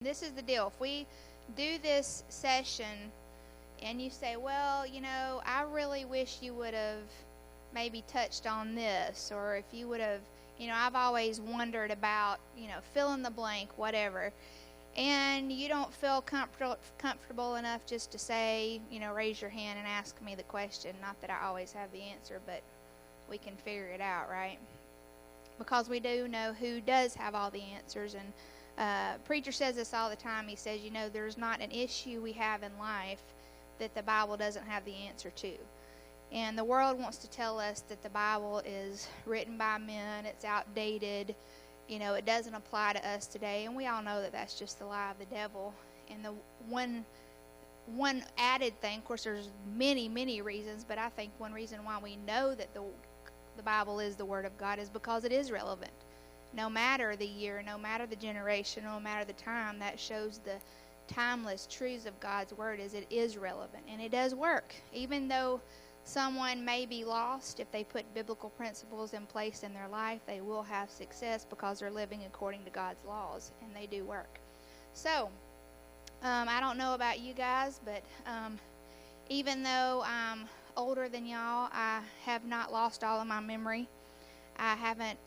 This is the deal. If we do this session and you say, well, I really wish you would have maybe touched on this, or if you would have, I've always wondered about, fill in the blank, whatever, and you don't feel comfortable enough just to say, raise your hand and ask me the question. Not that I always have the answer, but we can figure it out, right? Because we do know who does have all the answers. And preacher says this all the time. He says, there's not an issue we have in life that the Bible doesn't have the answer to. And the world wants to tell us that the Bible is written by men, it's outdated, it doesn't apply to us today. And we all know that that's just the lie of the devil. And the one added thing, of course there's many, many reasons, but I think one reason why we know that the Bible is the Word of God is because it is relevant. No matter the year, no matter the generation, no matter the time, that shows the timeless truths of God's Word is it is relevant. And it does work. Even though someone may be lost, if they put biblical principles in place in their life, they will have success because they're living according to God's laws, and they do work. So, I don't know about you guys, but even though I'm older than y'all, I have not lost all of my memory. I haven't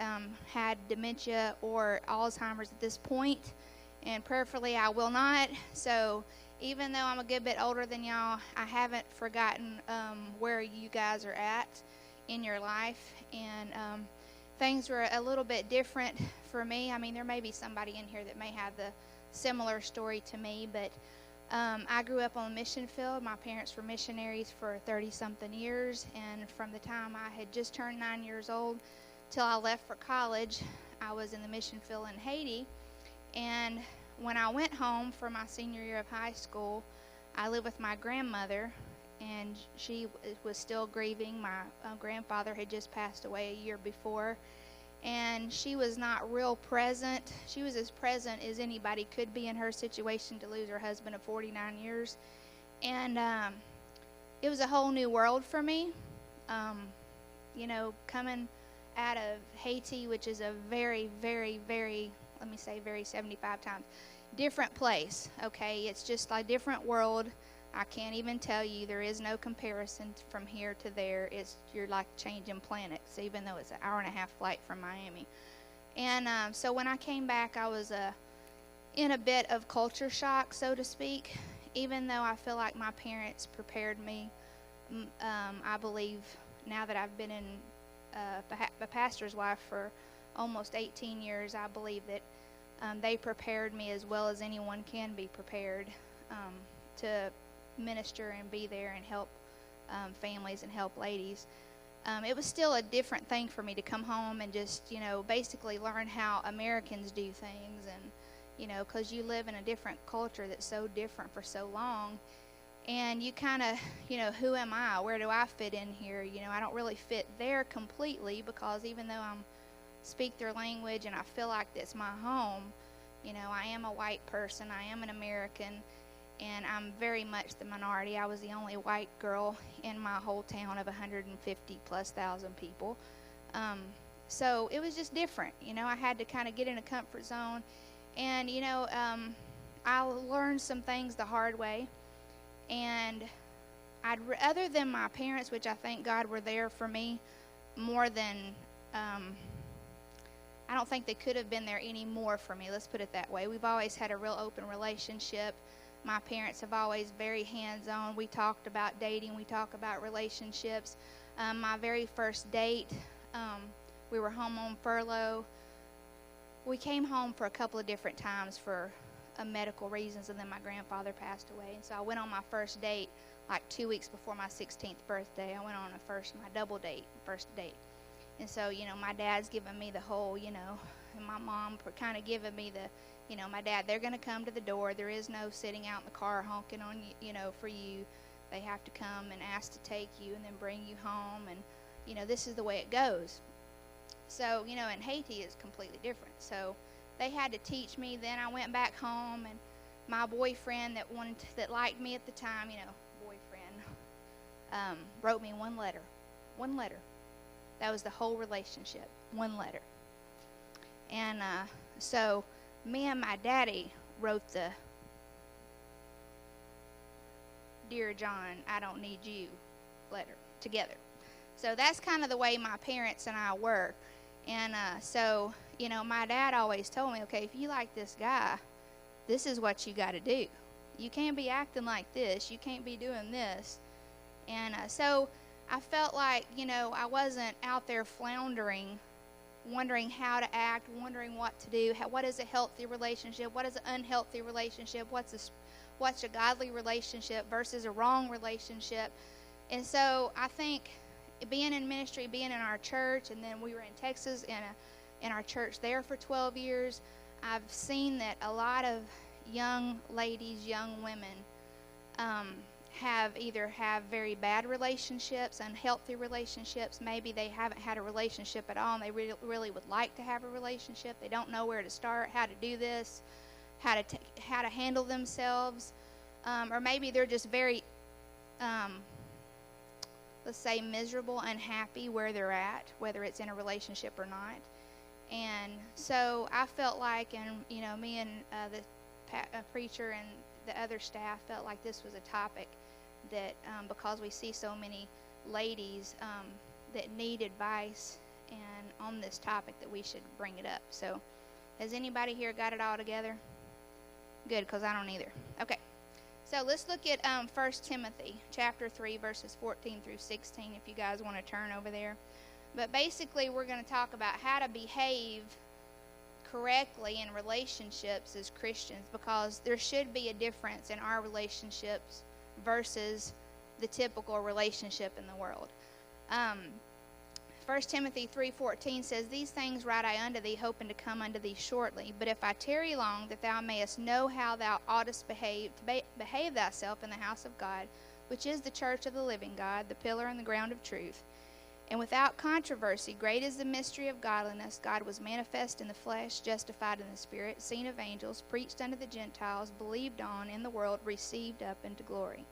had dementia or Alzheimer's at this point, and prayerfully I will not. So even though I'm a good bit older than y'all, I haven't forgotten where you guys are at in your life. And things were a little bit different for me. I mean, there may be somebody in here that may have the similar story to me, but I grew up on a mission field. My parents were missionaries for 30-something years, and from the time I had just turned 9 years old till I left for college, I was in the mission field in Haiti. And when I went home for my senior year of high school, I lived with my grandmother, and she was still grieving. My grandfather had just passed away a year before, and she was not real present. She was as present as anybody could be in her situation to lose her husband of 49 years. And it was a whole new world for me, coming out of Haiti, which is a very, very, very, let me say very 75 times, different place, okay? It's just a different world. I can't even tell you. There is no comparison from here to there. You're like changing planets, even though it's an hour-and-a-half flight from Miami. And so when I came back, I was in a bit of culture shock, so to speak, even though I feel like my parents prepared me. I believe now that I've been in a pastor's wife for almost 18 years, I believe that they prepared me as well as anyone can be prepared to minister and be there and help families and help ladies. It was still a different thing for me to come home and just, basically learn how Americans do things, and, because you live in a different culture that's so different for so long. And you kind of, who am I? Where do I fit in here? I don't really fit there completely, because even though I speak their language and I feel like that's my home, I am a white person. I am an American, and I'm very much the minority. I was the only white girl in my whole town of 150+ thousand people. So it was just different. I had to kind of get in a comfort zone. And, I learned some things the hard way. And other than my parents, which I thank God were there for me more than, I don't think they could have been there any more for me. Let's put it that way. We've always had a real open relationship. My parents have always very hands-on. We talked about dating. We talk about relationships. My very first date, we were home on furlough. We came home for a couple of different times for medical reasons, and then my grandfather passed away. And so I went on my first date like 2 weeks before my 16th birthday. I went on my double date, first date. And so, my dad's giving me the whole, and my mom kind of giving me the, my dad, they're going to come to the door. There is no sitting out in the car honking on you, for you. They have to come and ask to take you and then bring you home. And, this is the way it goes. So, in Haiti it's completely different. So they had to teach me. Then I went back home, and my boyfriend that liked me at the time, wrote me one letter. One letter. That was the whole relationship. One letter. And so me and my daddy wrote the Dear John, I don't need you letter together. So that's kind of the way my parents and I were. And so, you know, my dad always told me, okay, if you like this guy, this is what you got to do. You can't be acting like this. You can't be doing this. And so I felt like, you know, I wasn't out there floundering, wondering how to act, wondering what to do. What is a healthy relationship? What is an unhealthy relationship? What's a godly relationship versus a wrong relationship? And so I think being in ministry, being in our church, and then we were in Texas in our church there for 12 years, I've seen that a lot of young ladies, young women, have very bad relationships, unhealthy relationships. Maybe they haven't had a relationship at all, and they really would like to have a relationship. They don't know where to start, how to do this, how to handle themselves, or maybe they're just very, let's say, miserable, unhappy where they're at, whether it's in a relationship or not. And so I felt like, and you know, me and the preacher and the other staff felt like this was a topic that, because we see so many ladies that need advice and on this topic, that we should bring it up. So has anybody here got it all together? Good, because I don't either. Okay. So let's look at 1 Timothy chapter 3, verses 14 through 16, if you guys want to turn over there. But basically, we're going to talk about how to behave correctly in relationships as Christians, because there should be a difference in our relationships versus the typical relationship in the world. 1 Timothy 3:14 says, These things write I unto thee, hoping to come unto thee shortly. But if I tarry long, that thou mayest know how thou oughtest behave thyself in the house of God, which is the church of the living God, the pillar and the ground of truth. And without controversy, great is the mystery of godliness. God was manifest in the flesh, justified in the spirit, seen of angels, preached unto the Gentiles, believed on in the world, received up into glory.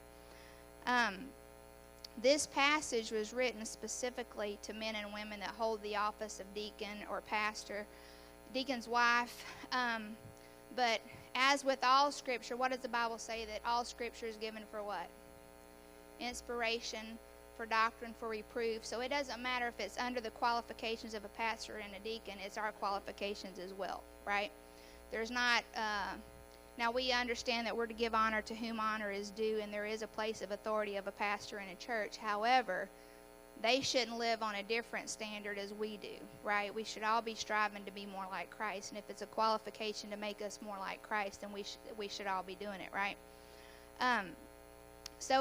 This passage was written specifically to men and women that hold the office of deacon or pastor, deacon's wife. But as with all Scripture, what does the Bible say? That all Scripture is given for what? Inspiration, for doctrine, for reproof. So it doesn't matter if it's under the qualifications of a pastor and a deacon, it's our qualifications as well, right? There's not, now we understand that we're to give honor to whom honor is due, and there is a place of authority of a pastor in a church. However, they shouldn't live on a different standard as we do, right? We should all be striving to be more like Christ, and if it's a qualification to make us more like Christ, then we should all be doing it, right?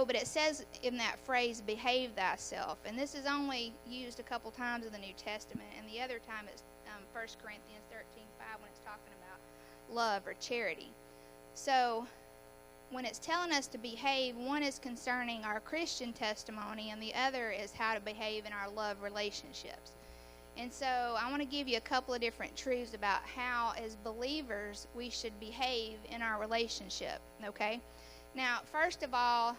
But it says in that phrase, behave thyself. And this is only used a couple times in the New Testament. And the other time is 1 Corinthians 13:5 when it's talking about love or charity. So when it's telling us to behave, one is concerning our Christian testimony, and the other is how to behave in our love relationships. And so I want to give you a couple of different truths about how, as believers, we should behave in our relationship, okay? Now, first of all,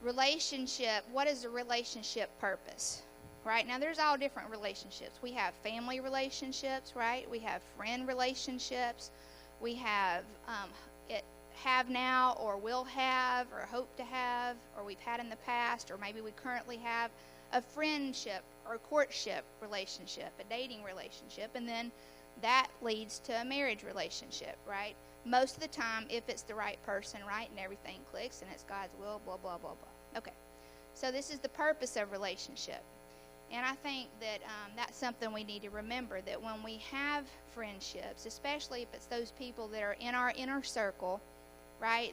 relationship, what is the relationship purpose? Right? Now, there's all different relationships. We have family relationships, right? We have friend relationships. We have have now or will have or hope to have or we've had in the past, or maybe we currently have a friendship or courtship relationship, a dating relationship, and then that leads to a marriage relationship, right? Most of the time, if it's the right person, right, and everything clicks and it's God's will, blah, blah, blah, blah. Okay, so this is the purpose of relationship. And I think that that's something we need to remember, that when we have friendships, especially if it's those people that are in our inner circle, right,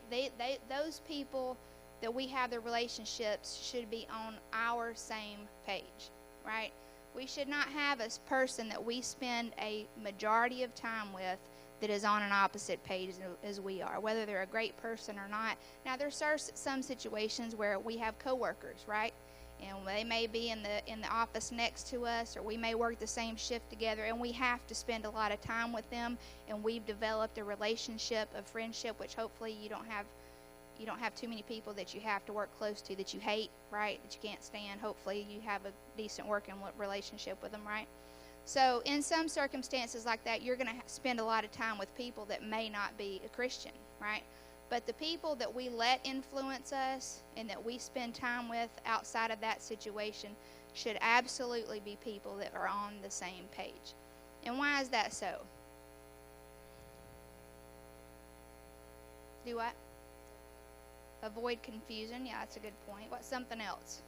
those people that we have the relationships should be on our same page, right? We should not have a person that we spend a majority of time with that is on an opposite page as we are, whether they're a great person or not. Now, there's some situations where we have coworkers, right? And they may be in the office next to us, or we may work the same shift together, and we have to spend a lot of time with them, and we've developed a relationship, a friendship, which hopefully you don't have too many people that you have to work close to that you hate, right, that you can't stand. Hopefully you have a decent working relationship with them, right? So in some circumstances like that, you're going to spend a lot of time with people that may not be a Christian, right? But the people that we let influence us and that we spend time with outside of that situation should absolutely be people that are on the same page. And why is that so? Do what? Avoid confusion. Yeah, that's a good point. What's something else?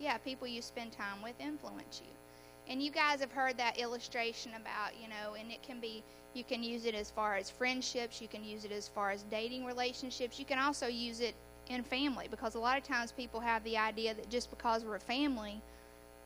Yeah, people you spend time with influence you. And you guys have heard that illustration about, and it can be, you can use it as far as friendships, you can use it as far as dating relationships, you can also use it in family, because a lot of times people have the idea that just because we're a family,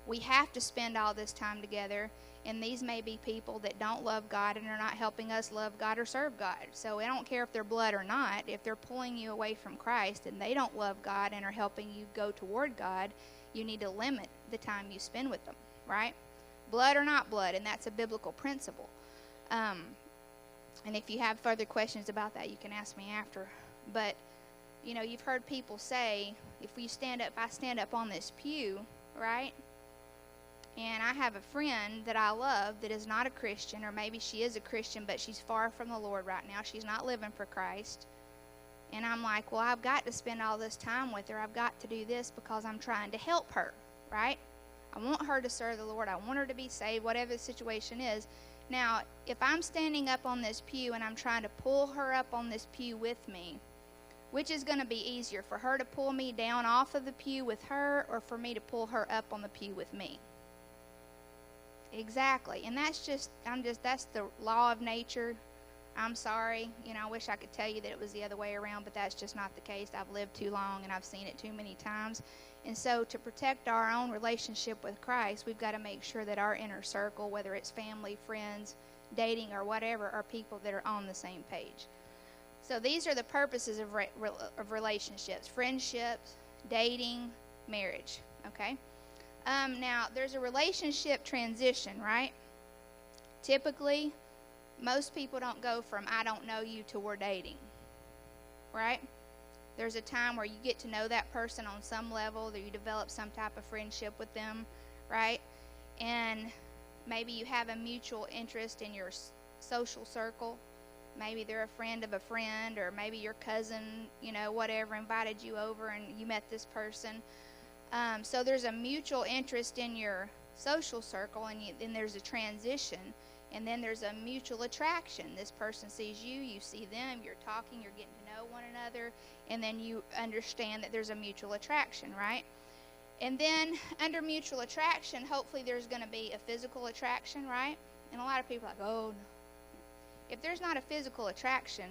we have to spend all this time together, and these may be people that don't love God and are not helping us love God or serve God. So I don't care if they're blood or not, if they're pulling you away from Christ and they don't love God and are helping you go toward God, you need to limit the time you spend with them, right? Blood or not blood, and that's a biblical principle. And if you have further questions about that, you can ask me after. But, you've heard people say, if I stand up on this pew, right, and I have a friend that I love that is not a Christian, or maybe she is a Christian, but she's far from the Lord right now. She's not living for Christ. And I'm like, well, I've got to spend all this time with her. I've got to do this because I'm trying to help her, right? I want her to serve the Lord. I want her to be saved, whatever the situation is. Now, if I'm standing up on this pew and I'm trying to pull her up on this pew with me, which is going to be easier, for her to pull me down off of the pew with her, or for me to pull her up on the pew with me? Exactly. And that's the law of nature. I'm sorry. I wish I could tell you that it was the other way around, but that's just not the case. I've lived too long and I've seen it too many times. And so to protect our own relationship with Christ, we've got to make sure that our inner circle, whether it's family, friends, dating, or whatever, are people that are on the same page. So these are the purposes of relationships: friendships, dating, marriage. Okay? Now, there's a relationship transition, right? Typically, most people don't go from I don't know you to we're dating, right? There's a time where you get to know that person on some level, that you develop some type of friendship with them, right? And maybe you have a mutual interest in your social circle. Maybe they're a friend of a friend, or maybe your cousin, whatever, invited you over and you met this person. So there's a mutual interest in your social circle, and then there's a transition. And then there's a mutual attraction. This person sees you, you see them, you're talking, you're getting to know one another, and then you understand that there's a mutual attraction, right? And then under mutual attraction, hopefully there's going to be a physical attraction, right? And a lot of people are like, oh, no. If there's not a physical attraction,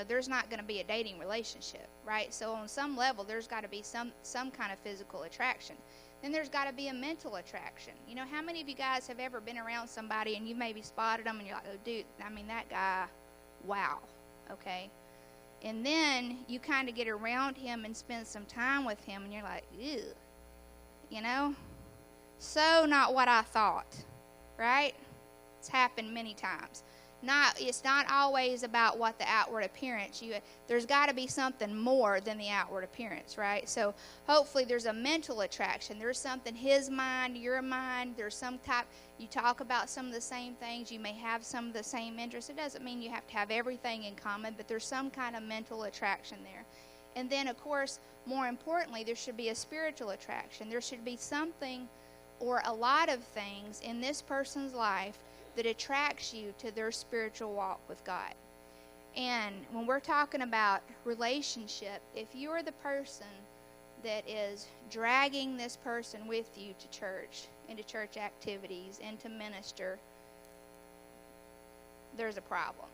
there's not going to be a dating relationship, right? So on some level, there's got to be some kind of physical attraction. Then there's got to be a mental attraction. How many of you guys have ever been around somebody and you maybe spotted them and you're like, oh, dude, that guy, wow, okay? And then you kind of get around him and spend some time with him and you're like, ew, so not what I thought, right? It's happened many times. It's not always about what the outward appearance. There's got to be something more than the outward appearance, right? So hopefully there's a mental attraction. There's something, his mind, your mind. There's some type. You talk about some of the same things. You may have some of the same interests. It doesn't mean you have to have everything in common, but there's some kind of mental attraction there. And then, of course, more importantly, there should be a spiritual attraction. There should be something or a lot of things in this person's life that attracts you to their spiritual walk with God. And when we're talking about relationship, if you're the person that is dragging this person with you to church, into church activities, into minister, there's a problem.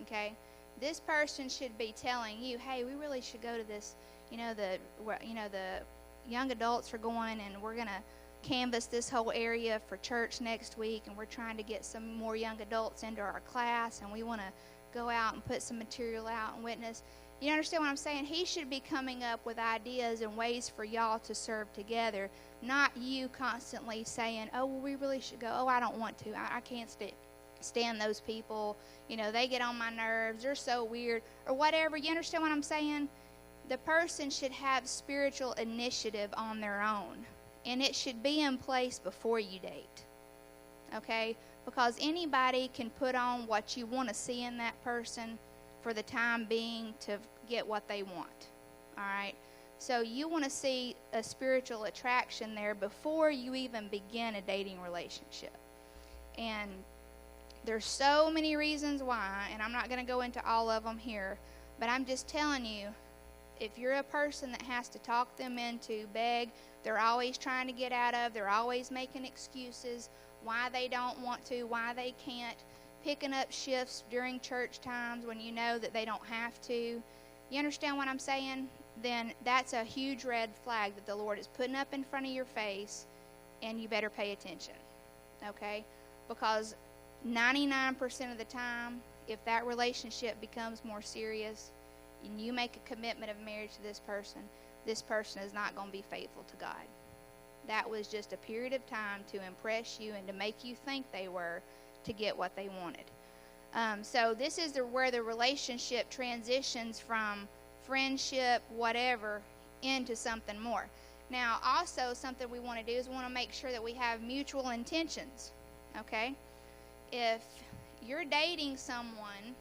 Okay? This person should be telling you, hey, we really should go to this, the young adults are going and we're going to canvass this whole area for church next week, and we're trying to get some more young adults into our class, and we want to go out and put some material out and witness. You understand what I'm saying? He should be coming up with ideas and ways for y'all to serve together, not you constantly saying, oh, well, we really should go. Oh, I don't want to. I can't stand those people. They get on my nerves. They're so weird, or whatever. You understand what I'm saying? The person should have spiritual initiative on their own. And it should be in place before you date. Okay? Because anybody can put on what you want to see in that person for the time being to get what they want. All right? So you want to see a spiritual attraction there before you even begin a dating relationship. And there's so many reasons why, and I'm not going to go into all of them here, but I'm just telling you, if you're a person that has to talk them into, beg, they're always trying to get out of, they're always making excuses, why they don't want to, why they can't, picking up shifts during church times when you know that they don't have to. You understand what I'm saying? Then that's a huge red flag that the Lord is putting up in front of your face, and you better pay attention. Okay? Because 99% of the time, if that relationship becomes more serious and you make a commitment of marriage to this person is not going to be faithful to God. That was just a period of time to impress you and to make you think they were to get what they wanted. So this is where the relationship transitions from friendship, whatever, into something more. Now, also, something we want to do is we want to make sure that we have mutual intentions. Okay? If you're dating someone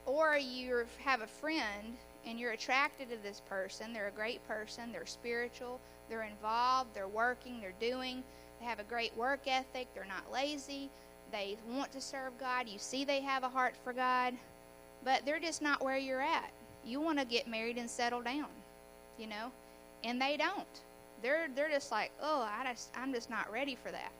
or you have a friend and you're attracted to this person, they're a great person, they're spiritual, they're involved, they're working, they're doing, they have a great work ethic, they're not lazy, they want to serve God, you see they have a heart for God, but they're just not where you're at. You want to get married and settle down, you know, and they don't. They're just like, oh, I'm just not ready for that.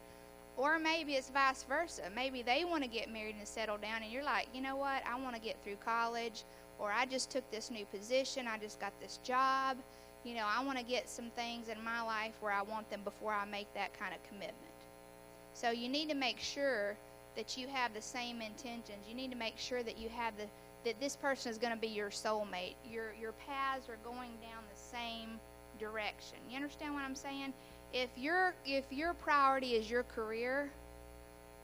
Or maybe it's vice versa. Maybe they want to get married and settle down, and you're like, you know what, I want to get through college, or I just took this new position, I just got this job. You know, I want to get some things in my life where I want them before I make that kind of commitment. So you need to make sure that you have the same intentions. You need to make sure that you have that this person is going to be your soulmate. Your paths are going down the same direction. You understand what I'm saying? If your priority is your career,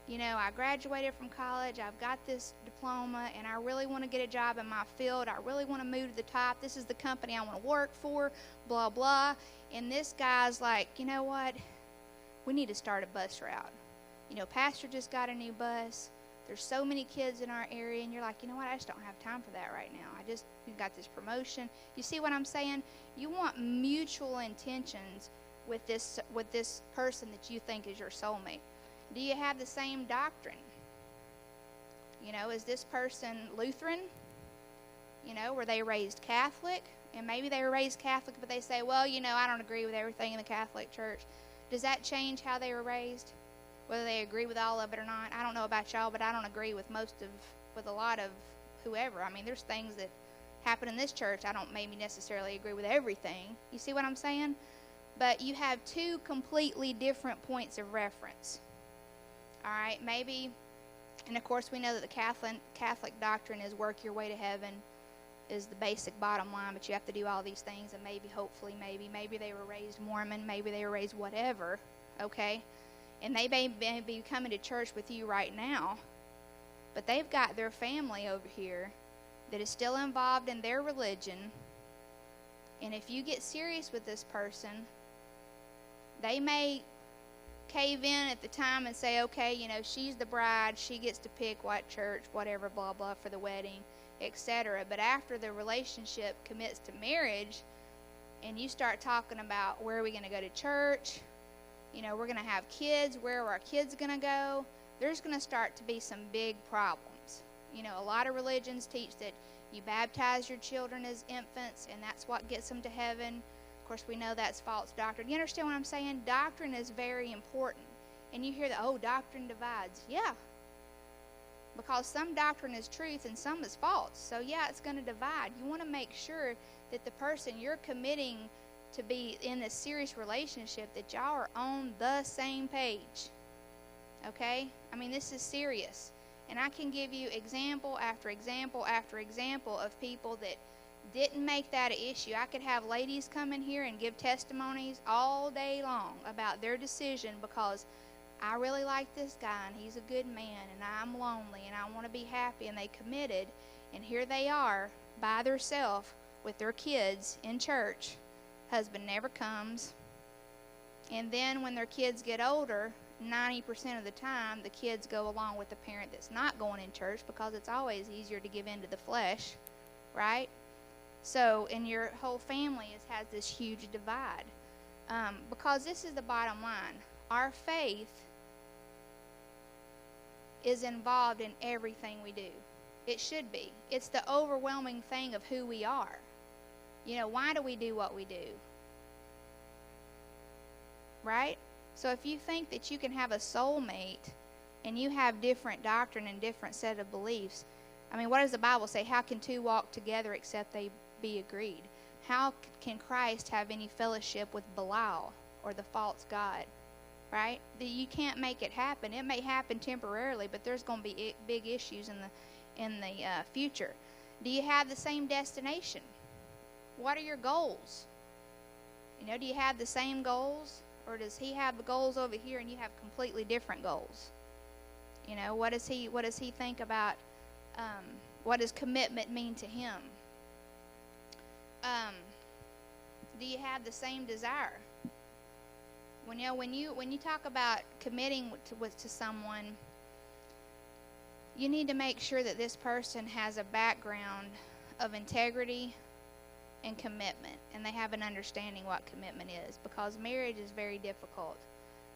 you know, I graduated from college, I've got this diploma, and I really want to get a job in my field, I really want to move to the top, this is the company I want to work for, blah, blah, and this guy's like, you know what, we need to start a bus route. You know, Pastor just got a new bus, there's so many kids in our area, and you're like, you know what, I just don't have time for that right now. We got this promotion. You see what I'm saying? You want mutual intentions with this person that you think is your soulmate. Do you have the same doctrine? You know, is this person Lutheran? You know, were they raised Catholic? And maybe they were raised Catholic, but they say, well, you know, I don't agree with everything in the Catholic Church. Does that change how they were raised? Whether they agree with all of it or not? I don't know about y'all, but I don't agree with with a lot of whoever. I mean, there's things that happen in this church. I don't maybe necessarily agree with everything. You see what I'm saying? But you have two completely different points of reference. All right, maybe, and of course we know that the Catholic doctrine is work your way to heaven is the basic bottom line, but you have to do all these things, and maybe, hopefully, maybe they were raised Mormon, maybe they were raised whatever, okay? And they may be coming to church with you right now, but they've got their family over here that is still involved in their religion, and if you get serious with this person, they may cave in at the time and say, okay, you know, she's the bride, she gets to pick what church, whatever, blah, blah, for the wedding, etc. But after the relationship commits to marriage, and you start talking about where are we going to go to church, you know, we're going to have kids, where are our kids going to go, there's going to start to be some big problems. You know, a lot of religions teach that you baptize your children as infants, and that's what gets them to heaven. Of course, we know that's false doctrine. You understand what I'm saying? Doctrine is very important. And you hear that, oh, doctrine divides. Yeah. Because some doctrine is truth and some is false. So, yeah, it's going to divide. You want to make sure that the person you're committing to be in this serious relationship, that y'all are on the same page. Okay? I mean, this is serious. And I can give you example after example after example of people that didn't make that an issue. I could have ladies come in here and give testimonies all day long about their decision because I really like this guy and he's a good man and I'm lonely and I want to be happy, and they committed, and here they are by themselves with their kids in church. Husband never comes. And then when their kids get older, 90% of the time, the kids go along with the parent that's not going in church, because it's always easier to give in to the flesh, right? So, and your whole family has this huge divide. Because this is the bottom line. Our faith is involved in everything we do. It should be. It's the overwhelming thing of who we are. You know, why do we do what we do? Right? So if you think that you can have a soulmate and you have different doctrine and different set of beliefs, I mean, what does the Bible say? How can two walk together except they be agreed? How can Christ have any fellowship with Belial or the false god? Right? You can't make it happen. It may happen temporarily, but there's going to be big issues in the future. Do you have the same destination? What are your goals? You know, do you have the same goals? Or does he have the goals over here and you have completely different goals? You know, what does he think about, what does commitment mean to him? Do you have the same desire? When you talk about committing to someone, you need to make sure that this person has a background of integrity and commitment, and they have an understanding what commitment is, because marriage is very difficult.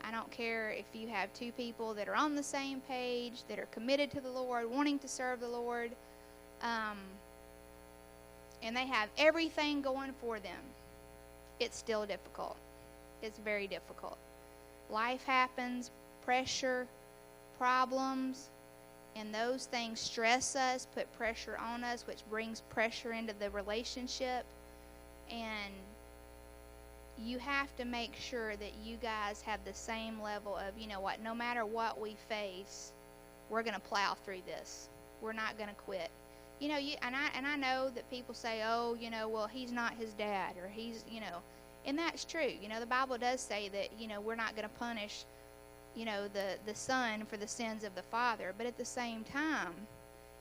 I don't care if you have two people that are on the same page, that are committed to the Lord, wanting to serve the Lord, and they have everything going for them. It's still difficult. It's very difficult. Life happens, pressure, problems, and those things stress us, put pressure on us, which brings pressure into the relationship. And you have to make sure that you guys have the same level of, you know what, no matter what we face, we're going to plow through this. We're not going to quit. You know, and I know that people say, oh, you know, well, he's not his dad, or he's, you know, and that's true. You know, the Bible does say that, you know, we're not going to punish, you know, the son for the sins of the father. But at the same time,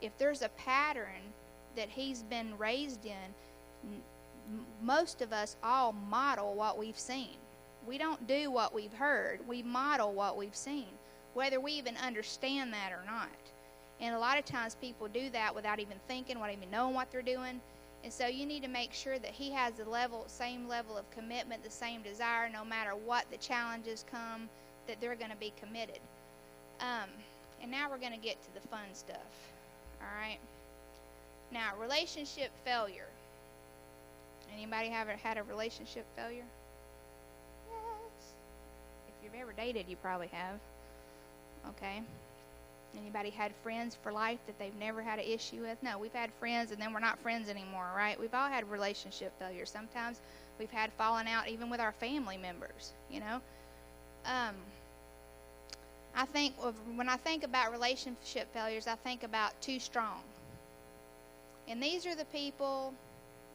if there's a pattern that he's been raised in, most of us all model what we've seen. We don't do what we've heard. We model what we've seen, whether we even understand that or not. And a lot of times people do that without even thinking, without even knowing what they're doing. And so you need to make sure that he has the same level of commitment, the same desire, no matter what the challenges come, that they're going to be committed. And now we're going to get to the fun stuff. All right. Now, relationship failure. Anybody have had a relationship failure? Yes. If you've ever dated, you probably have. Okay. Anybody had friends for life that they've never had an issue with? No, we've had friends and then we're not friends anymore, right? We've all had relationship failure. Sometimes we've had falling out even with our family members, you know. I think when I think about relationship failures, I think about too strong. And these are the people,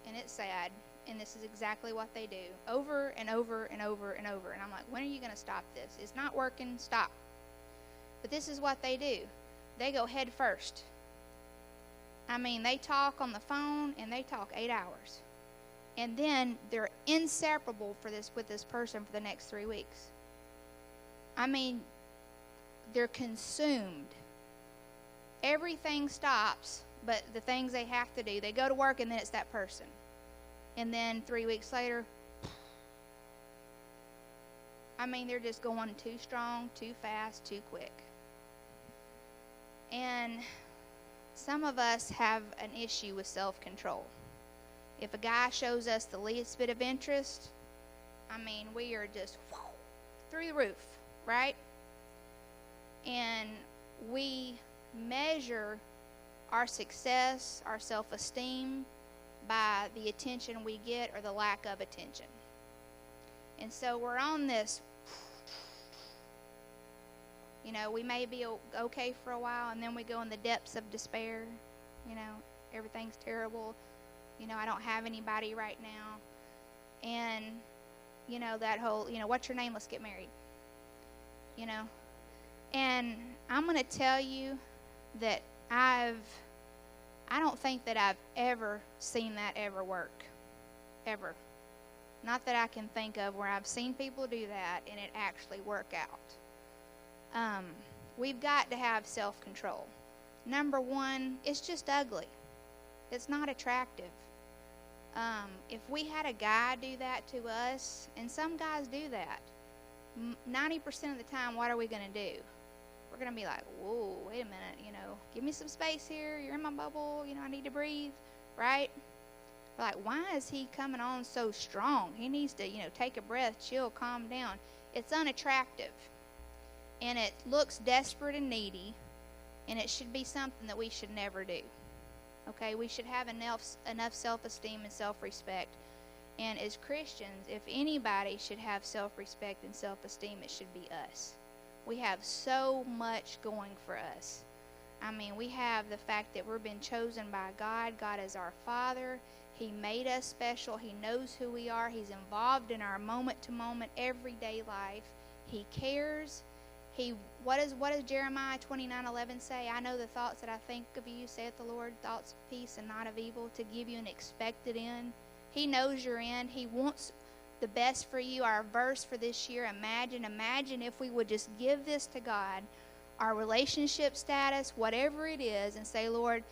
and it's sad, and this is exactly what they do over and over and over and over. And I'm like, when are you going to stop this? It's not working. Stop. But this is what they do. They go head first. I mean, they talk on the phone, and they talk 8 hours. And then they're inseparable with this person for the next 3 weeks. I mean, they're consumed. Everything stops, but the things they have to do. They go to work, and then it's that person. And then 3 weeks later, I mean, they're just going too strong, too fast, too quick. And some of us have an issue with self-control. If a guy shows us the least bit of interest, I mean, we are just through the roof, right? And we measure our success, our self-esteem, by the attention we get or the lack of attention. And so we're on this, you know, we may be okay for a while, and then we go in the depths of despair. You know, everything's terrible. You know, I don't have anybody right now. And, you know, that whole, you know, what's your name? Let's get married. You know. And I'm going to tell you that I don't think that I've ever seen that ever work. Ever. Not that I can think of where I've seen people do that and it actually work out. We've got to have self-control. Number one, it's just ugly. It's not attractive. If we had a guy do that to us, and some guys do that, 90% of the time, what are we going to do? We're going to be like, whoa, wait a minute, give me some space here. You're in my bubble. I need to breathe, right? We're like, why is he coming on so strong? He needs to, take a breath, chill, calm down. It's unattractive, and it looks desperate and needy, and it should be something that we should never do. Okay, we should have enough self-esteem and self-respect. And as Christians, if anybody should have self-respect and self-esteem, it should be us. We have so much going for us. I mean, we have the fact that we've been chosen by God. God is our Father. He made us special. He knows who we are. He's involved in our moment-to-moment, everyday life. He cares. What does Jeremiah 29:11 say? I know the thoughts that I think of you, saith the Lord, thoughts of peace and not of evil, to give you an expected end. He knows your end. He wants the best for you. Our verse for this year, imagine if we would just give this to God, our relationship status, whatever it is, and say, Lord,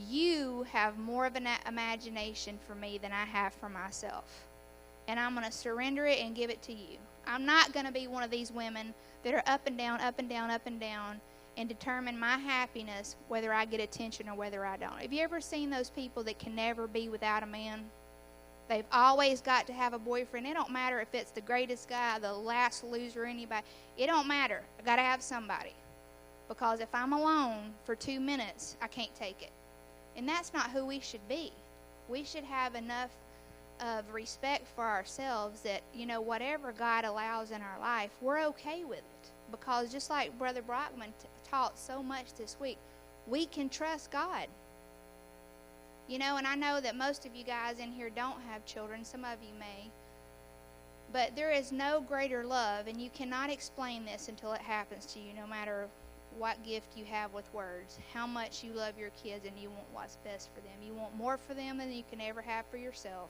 you have more of an imagination for me than I have for myself. And I'm going to surrender it and give it to you. I'm not going to be one of these women that are up and down, up and down, up and down, and determine my happiness whether I get attention or whether I don't. Have you ever seen those people that can never be without a man? They've always got to have a boyfriend. It don't matter if it's the greatest guy, the last loser, anybody. It don't matter. I got to have somebody. Because if I'm alone for 2 minutes, I can't take it. And that's not who we should be. We should have enough of respect for ourselves that, whatever God allows in our life, we're okay with it. Because just like Brother Brockman taught so much this week, we can trust God. And I know that most of you guys in here don't have children. Some of you may. But there is no greater love, and you cannot explain this until it happens to you, no matter what gift you have with words, how much you love your kids and you want what's best for them. You want more for them than you can ever have for yourself.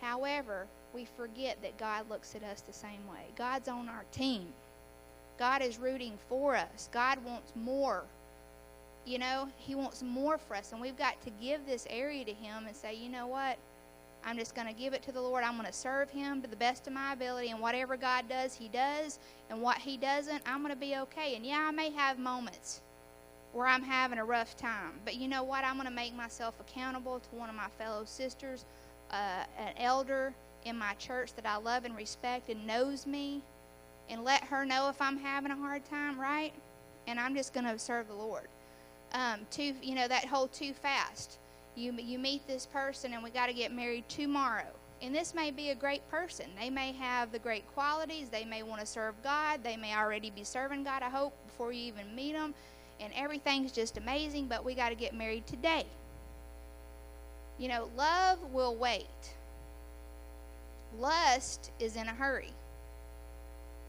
However, we forget that God looks at us the same way. God's on our team. God is rooting for us. God wants more. He wants more for us. And we've got to give this area to Him and say, you know what? I'm just going to give it to the Lord. I'm going to serve Him to the best of my ability. And whatever God does, He does. And what He doesn't, I'm going to be okay. And yeah, I may have moments where I'm having a rough time. But you know what? I'm going to make myself accountable to one of my fellow sisters, an elder in my church that I love and respect and knows me, and let her know if I'm having a hard time, right? And I'm just going to serve the Lord. That whole too fast. You meet this person and we got to get married tomorrow. And this may be a great person. They may have the great qualities. They may want to serve God. They may already be serving God, I hope, before you even meet them. And everything's just amazing, but we got to get married today. Love will wait. Lust is in a hurry.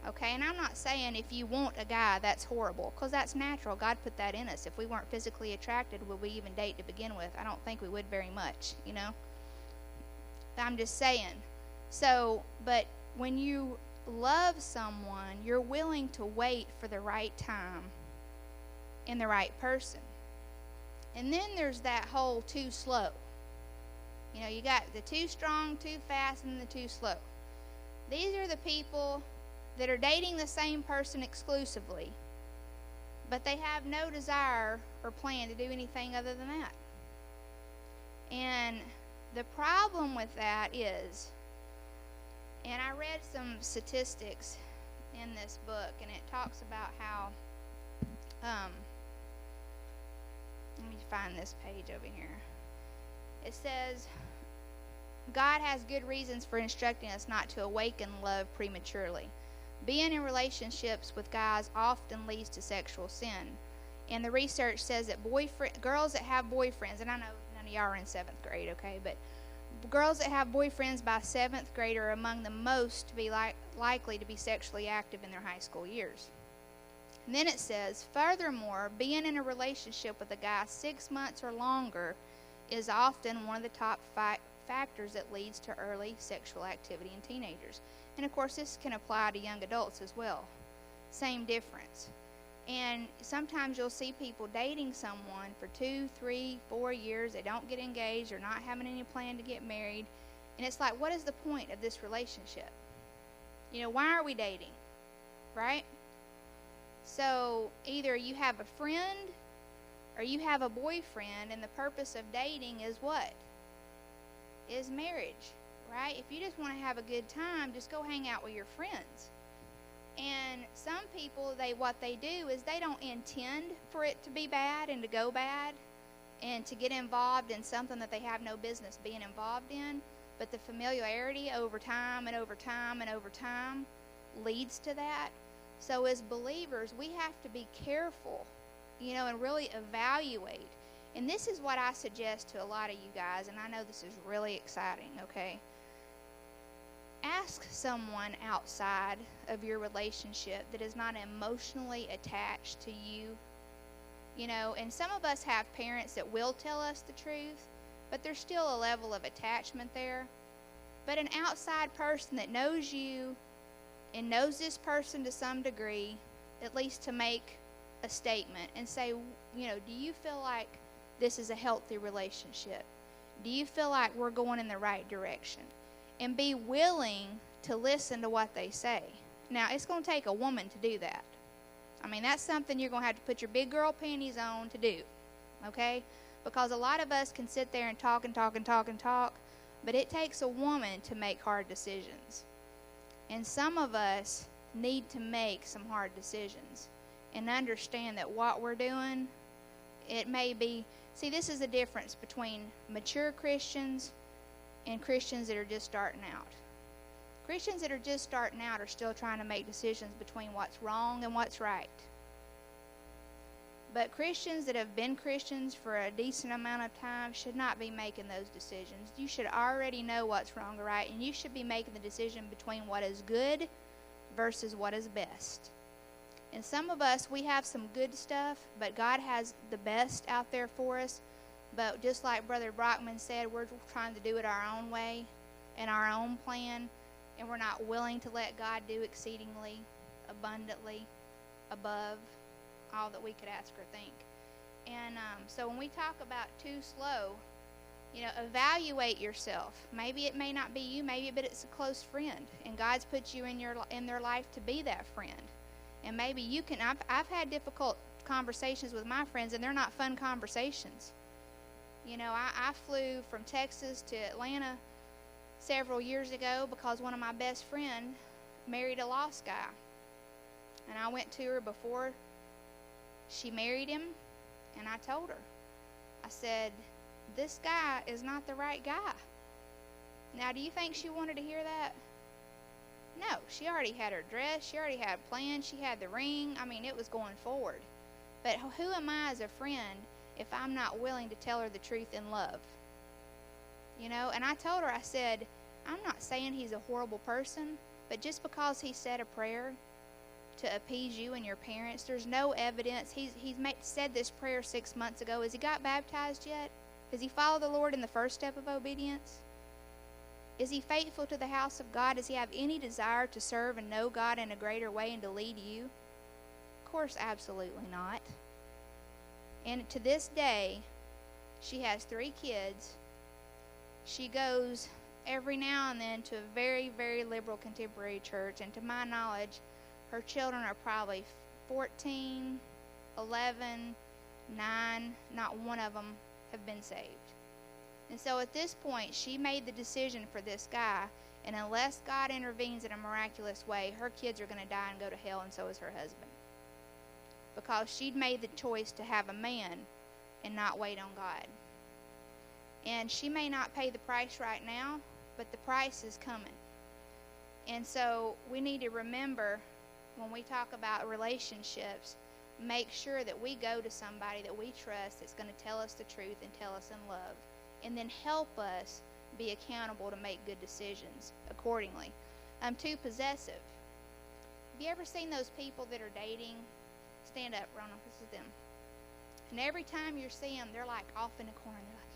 Okay, and I'm not saying if you want a guy, that's horrible, because that's natural. God put that in us. If we weren't physically attracted, would we even date to begin with? I don't think we would very much, I'm just saying. So, but when you love someone, you're willing to wait for the right time and the right person. And then there's that whole too slow. You got the too strong, too fast, and the too slow. These are the people that are dating the same person exclusively, but they have no desire or plan to do anything other than that. And the problem with that is, and I read some statistics in this book, and it talks about how, let me find this page over here. It says, God has good reasons for instructing us not to awaken love prematurely. Being in relationships with guys often leads to sexual sin. And the research says that girls that have boyfriends, and I know none of y'all are in 7th grade, okay, but girls that have boyfriends by 7th grade are among the most to be likely to be sexually active in their high school years. And then it says, furthermore, being in a relationship with a guy 6 months or longer is often one of the top factors that leads to early sexual activity in teenagers. And of course, this can apply to young adults as well. Same difference. And sometimes you'll see people dating someone for 2, 3, 4 years. They don't get engaged. They're not having any plan to get married. And it's like, what is the point of this relationship? You know, why are we dating? Right? So either you have a friend or you have a boyfriend, and the purpose of dating is what? Is marriage, right? If you just want to have a good time, just go hang out with your friends. And some people, what they do is they don't intend for it to be bad and to go bad and to get involved in something that they have no business being involved in. But the familiarity over time and over time and over time leads to that. So as believers, we have to be careful, you know, and really evaluate. And this is what I suggest to a lot of you guys, and I know this is really exciting, okay? Ask someone outside of your relationship that is not emotionally attached to you. You know, and some of us have parents that will tell us the truth, but there's still a level of attachment there. But an outside person that knows you and knows this person to some degree, at least to make a statement and say, you know, do you feel like this is a healthy relationship? Do you feel like we're going in the right direction? And be willing to listen to what they say. Now, it's going to take a woman to do that. I mean, that's something you're going to have to put your big girl panties on to do, okay? Because a lot of us can sit there and talk and talk and talk and talk, but it takes a woman to make hard decisions. And some of us need to make some hard decisions and understand that what we're doing, it may be... See, this is the difference between mature Christians and Christians that are just starting out. Christians that are just starting out are still trying to make decisions between what's wrong and what's right. But Christians that have been Christians for a decent amount of time should not be making those decisions. You should already know what's wrong or right, and you should be making the decision between what is good versus what is best. And some of us, we have some good stuff, but God has the best out there for us. But just like Brother Brockman said, we're trying to do it our own way and our own plan, and we're not willing to let God do exceedingly, abundantly, above all that we could ask or think. And so when we talk about too slow, you know, evaluate yourself. Maybe it may not be you, but it's a close friend, and God's put you in their life to be that friend. And maybe you can. I've had difficult conversations with my friends, and they're not fun conversations. You know, I flew from Texas to Atlanta several years ago because one of my best friends married a lost guy. And I went to her before she married him, and I told her, I said, this guy is not the right guy. Now, do you think she wanted to hear that? No, she already had her dress. She already had a plan. She had the ring. I mean, it was going forward. But who am I as a friend if I'm not willing to tell her the truth in love? You know, and I told her, I said, I'm not saying he's a horrible person, but just because he said a prayer to appease you and your parents, there's no evidence. He's said this prayer 6 months ago. Has he got baptized yet? Does he follow the Lord in the first step of obedience? Is he faithful to the house of God? Does he have any desire to serve and know God in a greater way and to lead you? Of course, absolutely not. And to this day, she has 3 kids. She goes every now and then to a very, very liberal contemporary church. And to my knowledge, her children are probably 14, 11, 9. Not one of them have been saved. And so at this point, she made the decision for this guy. And unless God intervenes in a miraculous way, her kids are going to die and go to hell, and so is her husband. Because she'd made the choice to have a man and not wait on God. And she may not pay the price right now, but the price is coming. And so we need to remember, when we talk about relationships, make sure that we go to somebody that we trust that's going to tell us the truth and tell us in love. And then help us be accountable to make good decisions accordingly. Too possessive. Have you ever seen those people that are dating? Stand up, Ronald. This is them. And every time you see them, they're like off in the corner. They're like,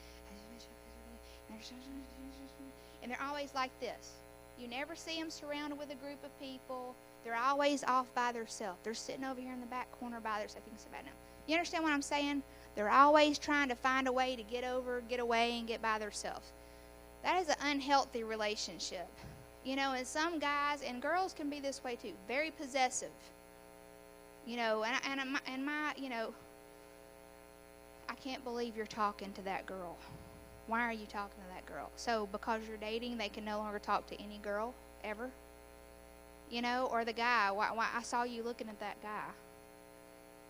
And they're always like this. You never see them surrounded with a group of people. They're always off by themselves. They're sitting over here in the back corner by themselves. You can see about them. You understand what I'm saying? They're always trying to find a way to get away, and get by themselves. That is an unhealthy relationship. You know, and some guys and girls can be this way too. Very possessive. You know, and my, you know, I can't believe you're talking to that girl. Why are you talking to that girl? So because you're dating, they can no longer talk to any girl ever? You know, or the guy. Why I saw you looking at that guy.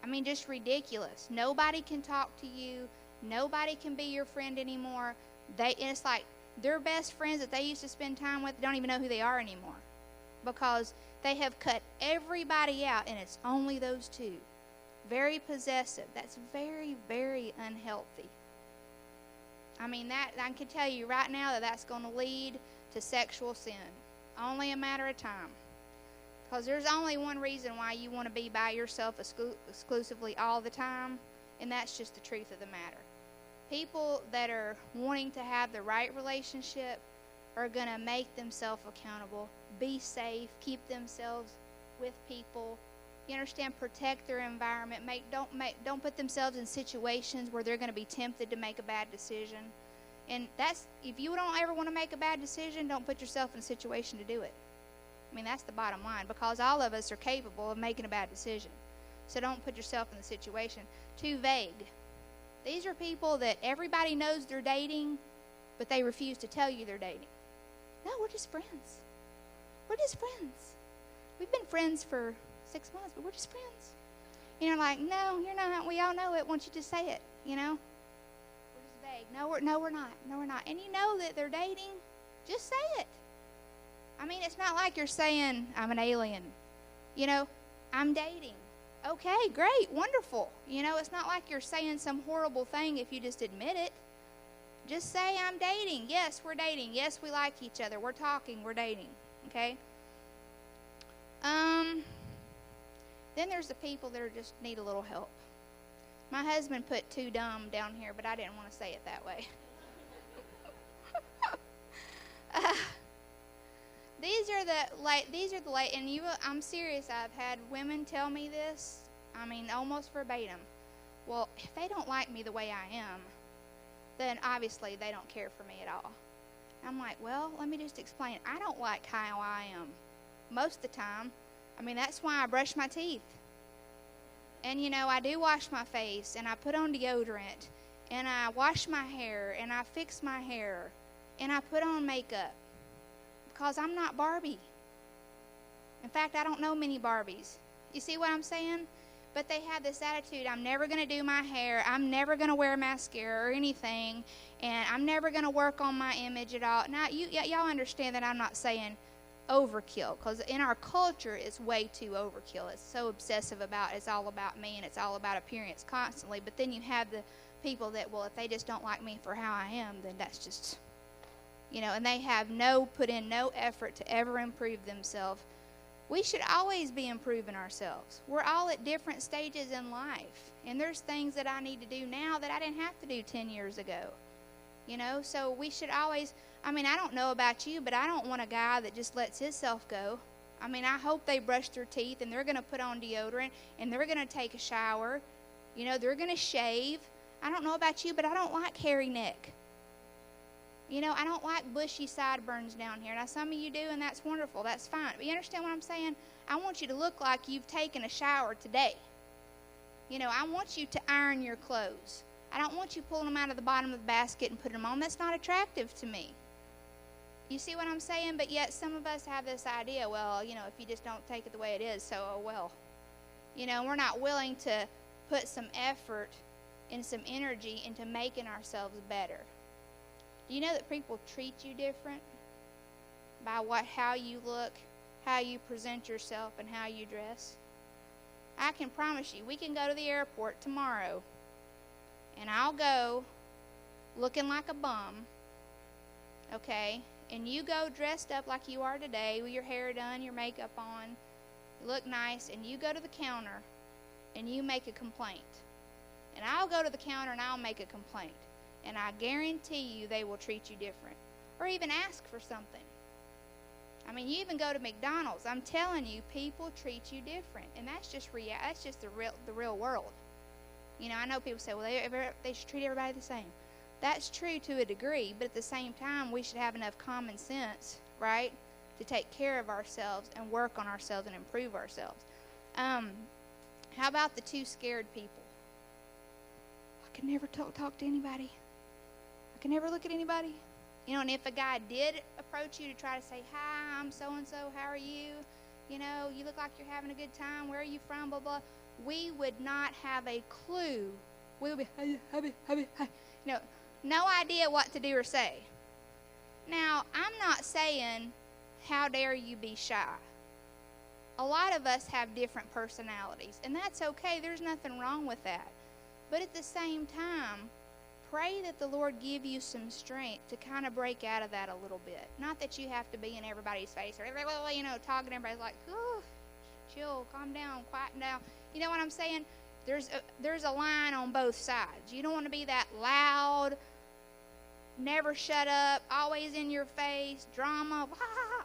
I mean, just ridiculous. Nobody can talk to you. Nobody can be your friend anymore. And it's like their best friends that they used to spend time with don't even know who they are anymore, because they have cut everybody out, and it's only those two. Very possessive. That's very, very unhealthy. I mean, that I can tell you right now that that's going to lead to sexual sin. Only a matter of time. Because there's only one reason why you want to be by yourself exclusively all the time, and that's just the truth of the matter. People that are wanting to have the right relationship are going to make themselves accountable, be safe, keep themselves with people. You understand? Protect their environment. Don't put themselves in situations where they're going to be tempted to make a bad decision. And that's, if you don't ever want to make a bad decision, don't put yourself in a situation to do it. I mean, that's the bottom line, because all of us are capable of making a bad decision. So don't put yourself in the situation. Too vague. These are people that everybody knows they're dating, but they refuse to tell you they're dating. No, we're just friends. We're just friends. We've been friends for 6 months, but we're just friends. You know, like, no, you're not. We all know it. Won't you just say it, you know? We're just vague. No, we're not. No, we're not. And you know that they're dating. Just say it. I mean, it's not like you're saying, I'm an alien. You know, I'm dating. Okay, great, wonderful. You know, it's not like you're saying some horrible thing if you just admit it. Just say, I'm dating. Yes, we're dating. Yes, we like each other. We're talking. We're dating. Okay? Then there's the people that just need a little help. My husband put too dumb down here, but I didn't want to say it that way. These are the late, and I'm serious. I've had women tell me this. I mean, almost verbatim. Well, if they don't like me the way I am, then obviously they don't care for me at all. I'm like, well, let me just explain. I don't like how I am most of the time. I mean, that's why I brush my teeth. And, you know, I do wash my face, and I put on deodorant, and I wash my hair, and I fix my hair, and I put on makeup, because I'm not Barbie. In fact, I don't know many Barbies. You see what I'm saying? But they have this attitude, I'm never going to do my hair, I'm never going to wear mascara or anything, and I'm never going to work on my image at all. Now, y'all understand that I'm not saying overkill, because in our culture, it's way too overkill. It's so obsessive about, it's all about me, and it's all about appearance constantly. But then you have the people that, well, if they just don't like me for how I am, then that's just, you know, and they have put in no effort to ever improve themselves. We should always be improving ourselves. We're all at different stages in life. And there's things that I need to do now that I didn't have to do 10 years ago. You know, so we should always, I mean, I don't know about you, but I don't want a guy that just lets himself go. I mean, I hope they brush their teeth, and they're going to put on deodorant, and they're going to take a shower. You know, they're going to shave. I don't know about you, but I don't like hairy neck. You know, I don't like bushy sideburns down here. Now, some of you do, and that's wonderful. That's fine. But you understand what I'm saying? I want you to look like you've taken a shower today. You know, I want you to iron your clothes. I don't want you pulling them out of the bottom of the basket and putting them on. That's not attractive to me. You see what I'm saying? But yet some of us have this idea, well, you know, if you just don't take it the way it is, so, oh, well. You know, we're not willing to put some effort and some energy into making ourselves better. Do you know that people treat you different by how you look, how you present yourself, and how you dress? I can promise you, we can go to the airport tomorrow, and I'll go looking like a bum, okay? And you go dressed up like you are today with your hair done, your makeup on, you look nice, and you go to the counter and you make a complaint. And I'll go to the counter and I'll make a complaint. and I guarantee you they will treat you different. Or even ask for something. I mean, you even go to McDonald's. I'm telling you, people treat you different, and that's just the real world. You know, I know people say, well, they should treat everybody the same. That's true to a degree, but at the same time, we should have enough common sense, right, to take care of ourselves and work on ourselves and improve ourselves. How about the two scared people? I can never talk to anybody. I can never look at anybody. You know, and if a guy did approach you to try to say, hi, I'm so-and-so, how are you? You know, you look like you're having a good time. Where are you from? Blah, blah. We would not have a clue. We would be, hey. You know, no idea what to do or say. Now, I'm not saying, how dare you be shy. A lot of us have different personalities, and that's okay. There's nothing wrong with that. But at the same time, pray that the Lord give you some strength to kind of break out of that a little bit. Not that you have to be in everybody's face or, you know, talking to everybody's like, ooh, chill, calm down, quieten down. You know what I'm saying? There's a line on both sides. You don't want to be that loud, never shut up, always in your face, drama,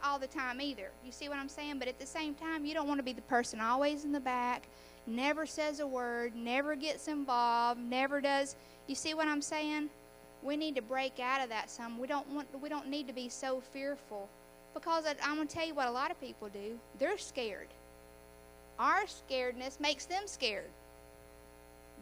all the time either. You see what I'm saying? But at the same time, you don't want to be the person always in the back, never says a word, never gets involved, never does. You see what I'm saying? We need to break out of that some. We don't need to be so fearful, because I'm going to tell you what a lot of people do. They're scared. Our scaredness makes them scared.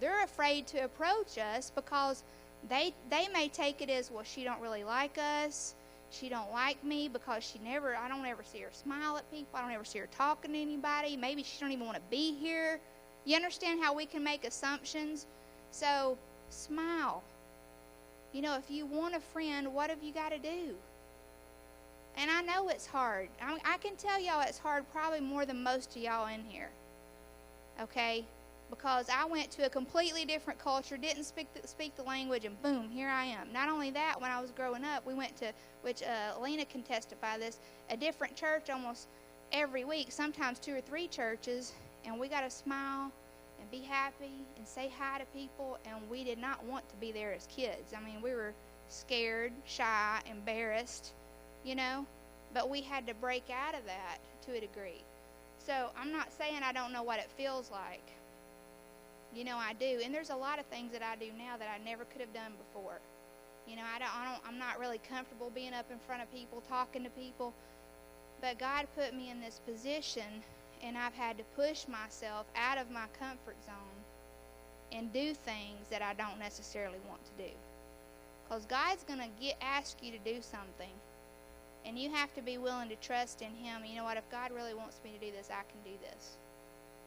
They're afraid to approach us because they may take it as, well, she don't really like us. She don't like me because I don't ever see her smile at people. I don't ever see her talking to anybody. Maybe she don't even want to be here. You understand how we can make assumptions? So smile. You know, if you want a friend, what have you got to do? And I know it's hard. I can tell y'all it's hard probably more than most of y'all in here. Okay? Because I went to a completely different culture, didn't speak the language, and boom, here I am. Not only that, when I was growing up, we went to, which Lena can testify this, a different church almost every week, sometimes 2 or 3 churches, and we got to smile and be happy and say hi to people, and we did not want to be there as kids. I mean, we were scared, shy, embarrassed, you know, but we had to break out of that to a degree. So I'm not saying I don't know what it feels like. You know, I do. And there's a lot of things that I do now that I never could have done before. You know, I'm not really comfortable being up in front of people, talking to people. But God put me in this position, and I've had to push myself out of my comfort zone and do things that I don't necessarily want to do. Because God's going to ask you to do something, and you have to be willing to trust in Him. You know what? If God really wants me to do this, I can do this.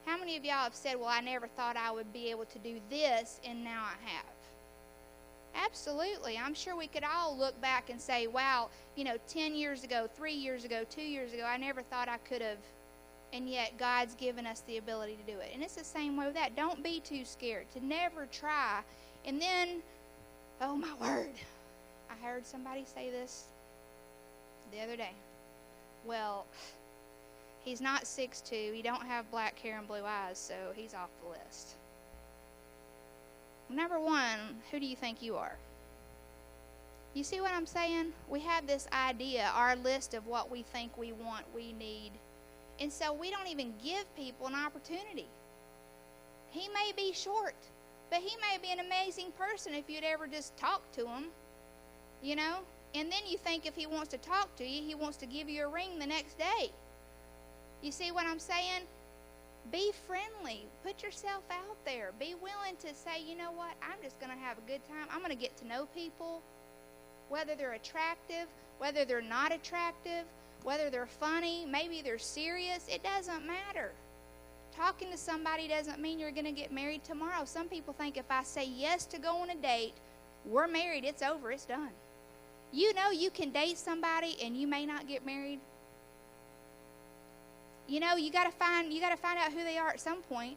How many of y'all have said, well, I never thought I would be able to do this, and now I have? Absolutely. I'm sure we could all look back and say, wow, you know, 10 years ago, 3 years ago, 2 years ago, I never thought I could have, and yet God's given us the ability to do it. And it's the same way with that. Don't be too scared to never try. And then, oh my word, I heard somebody say this the other day. Well, he's not 6'2", he don't have black hair and blue eyes, so he's off the list. Number one, who do you think you are? You see what I'm saying? We have this idea, our list of what we think we want, we need. And so we don't even give people an opportunity. He may be short, but he may be an amazing person if you'd ever just talk to him, you know? And then you think if he wants to talk to you, he wants to give you a ring the next day. You see what I'm saying? Be friendly. Put yourself out there. Be willing to say, you know what, I'm just going to have a good time. I'm going to get to know people, whether they're attractive, whether they're not attractive, whether they're funny, maybe they're serious. It doesn't matter. Talking to somebody doesn't mean you're going to get married tomorrow. Some people think if I say yes to go on a date, we're married, it's over, it's done. You know you can date somebody and you may not get married. You know, you got to find out who they are at some point.